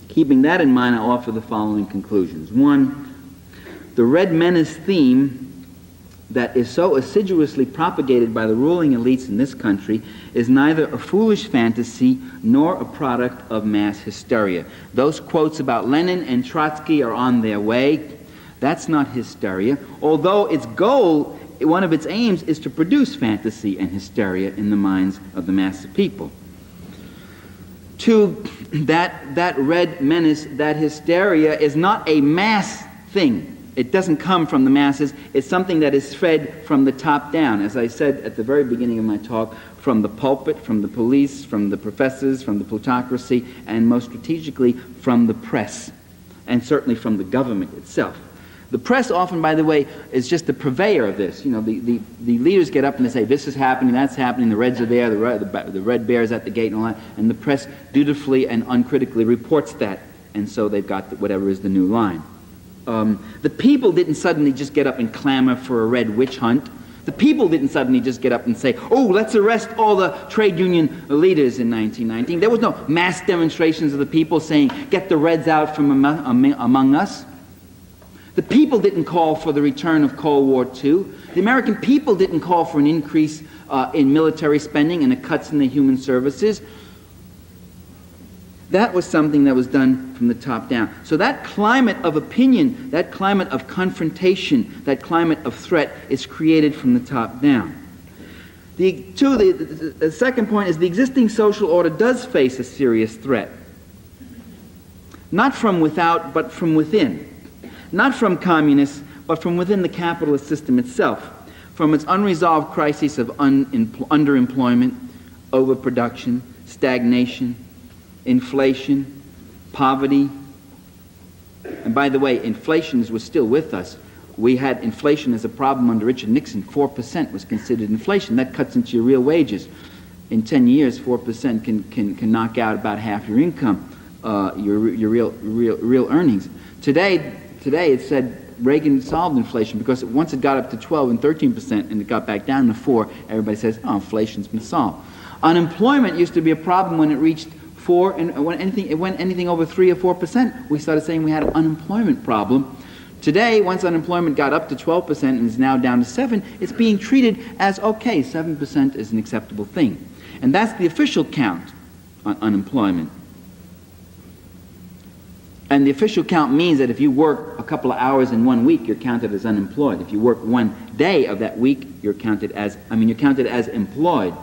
Keeping that in mind, I offer the following conclusions. One, the Red Menace theme that is so assiduously propagated by the ruling elites in this country is neither a foolish fantasy nor a product of mass hysteria. Those quotes about Lenin and Trotsky are on their way. That's not hysteria, although its goal, one of its aims, is to produce fantasy and hysteria in the minds of the mass of people. Two, that Red Menace, that hysteria, is not a mass thing. It doesn't come from the masses. It's something that is fed from the top down. As I said at the very beginning of my talk, from the pulpit, from the police, from the professors, from the plutocracy, and most strategically, from the press, and certainly from the government itself. The press often, by the way, is just the purveyor of this. You know, the leaders get up and they say, this is happening, that's happening, the Reds are there, the Red Bear's at the gate and all that, and the press dutifully and uncritically reports that, and so they've got whatever is the new line. The people didn't suddenly just get up and clamor for a red witch hunt. The people didn't suddenly just get up and say, oh, let's arrest all the trade union leaders in 1919. There was no mass demonstrations of the people saying, get the Reds out from among us. The people didn't call for the return of Cold War II. The American people didn't call for an increase in military spending and the cuts in the human services. That was something that was done from the top down. So that climate of opinion, that climate of confrontation, that climate of threat is created from the top down. The second point is the existing social order does face a serious threat. Not from without, but from within. Not from communists, but from within the capitalist system itself. From its unresolved crises of underemployment, overproduction, stagnation, inflation, poverty. And by the way, inflation was still with us. We had inflation as a problem under Richard Nixon. 4% was considered inflation. That cuts into your real wages. In 10 years, 4% can knock out about half your income, your real earnings. Today it said Reagan solved inflation because once it got up to 12 and 13% and it got back down to 4, everybody says, oh, inflation's been solved. Unemployment used to be a problem when it reached 4, and when anything over 3 or 4%, we started saying we had an unemployment problem. Today, once unemployment got up to 12% and is now down to 7, it's being treated as, okay, 7% is an acceptable thing. And that's the official count on unemployment. And the official count means that if you work a couple of hours in 1 week, you're counted as unemployed. If you work 1 day of that week, you're counted as employed.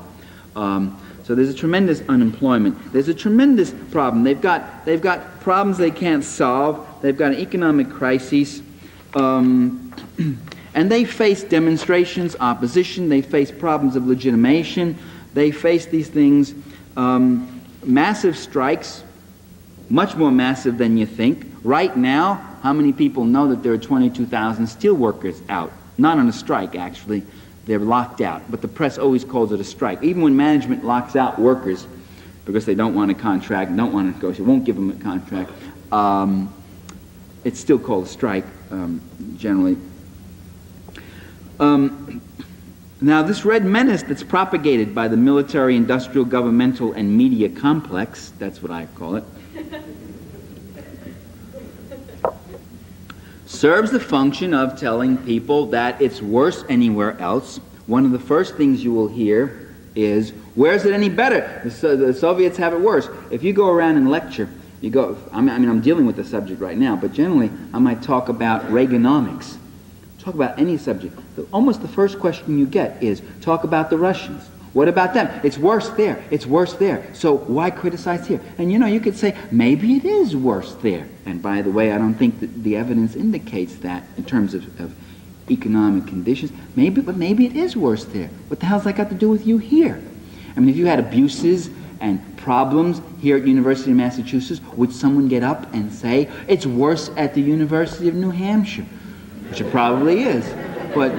So there's a tremendous unemployment. There's a tremendous problem. They've got problems they can't solve. They've got an economic crisis. And they face demonstrations, opposition. They face problems of legitimation. They face these things. Massive strikes, much more massive than you think. Right now, how many people know that there are 22,000 steel workers out? Not on a strike, actually. They're locked out, but the press always calls it a strike. Even when management locks out workers because they don't want a contract, don't want to negotiate, won't give them a contract, it's still called a strike, generally. Now, this Red Menace that's propagated by the military, industrial, governmental, and media complex, that's what I call it, serves the function of telling people that it's worse anywhere else. One of the first things you will hear is, where's it any better? The Soviets have it worse. If you go around and lecture, I'm dealing with the subject right now, but generally I might talk about Reaganomics. Talk about any subject. Almost the first question you get is, talk about the Russians. What about them? It's worse there. It's worse there. So why criticize here? And you could say, maybe it is worse there. And by the way, I don't think that the evidence indicates that in terms of economic conditions. But maybe it is worse there. What the hell's that got to do with you here? I mean, if you had abuses and problems here at University of Massachusetts, would someone get up and say, it's worse at the University of New Hampshire? Which it probably is. But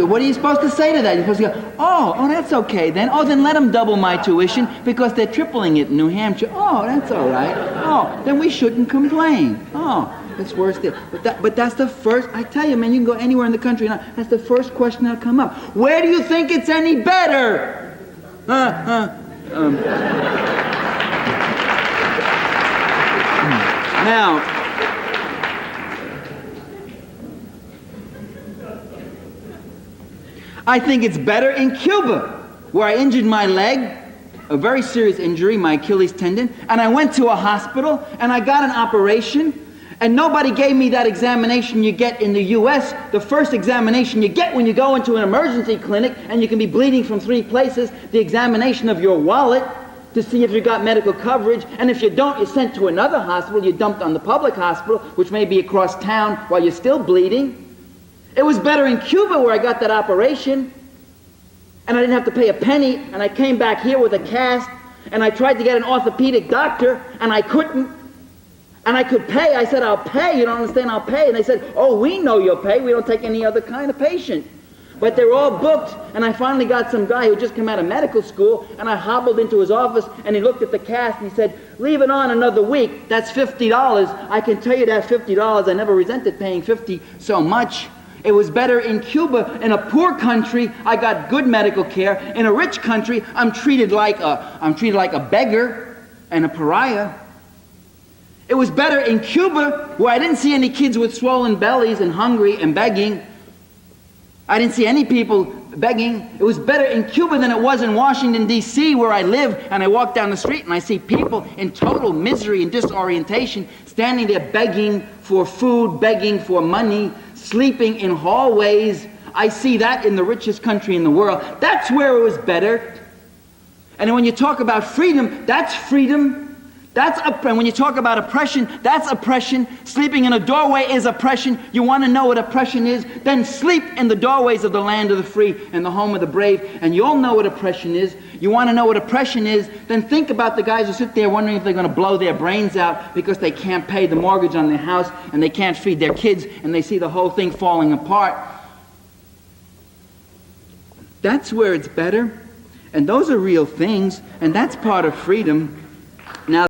what are you supposed to say to that? You're supposed to go, oh, that's okay then. Oh, then let them double my tuition because they're tripling it in New Hampshire. Oh, that's all right. Oh, then we shouldn't complain. Oh, it's worse there. But that's the first, I tell you, man, you can go anywhere in the country now. That's the first question that'll come up. Where do you think it's any better? Now, I think it's better in Cuba, where I injured my leg, a very serious injury, my Achilles tendon, and I went to a hospital and I got an operation, and nobody gave me that examination you get in the U.S., the first examination you get when you go into an emergency clinic and you can be bleeding from 3 places, the examination of your wallet to see if you got medical coverage, and if you don't, you're sent to another hospital, you're dumped on the public hospital, which may be across town while you're still bleeding. It was better in Cuba where I got that operation, and I didn't have to pay a penny, and I came back here with a cast, and I tried to get an orthopedic doctor, and I couldn't. And I could pay. I said, I'll pay. You don't understand, I'll pay. And they said, oh, we know you'll pay. We don't take any other kind of patient. But they're all booked. And I finally got some guy who just came out of medical school, and I hobbled into his office, and he looked at the cast, and he said, leave it on another week. That's $50. I can tell you that $50. I never resented paying $50 so much. It was better in Cuba. In a poor country, I got good medical care. In a rich country, I'm treated like a beggar and a pariah. It was better in Cuba, where I didn't see any kids with swollen bellies and hungry and begging. I didn't see any people begging. It was better in Cuba than it was in Washington, D.C., where I live, and I walk down the street and I see people in total misery and disorientation standing there begging for food, begging for money, sleeping in hallways. I see that in the richest country in the world. That's where it was better. And when you talk about freedom, that's freedom. And when you talk about oppression, that's oppression. Sleeping in a doorway is oppression. You want to know what oppression is? Then sleep in the doorways of the land of the free and the home of the brave, and you'll know what oppression is. You want to know what oppression is? Then think about the guys who sit there wondering if they're going to blow their brains out because they can't pay the mortgage on their house and they can't feed their kids, and they see the whole thing falling apart. That's where it's better. And those are real things, and that's part of freedom. Now,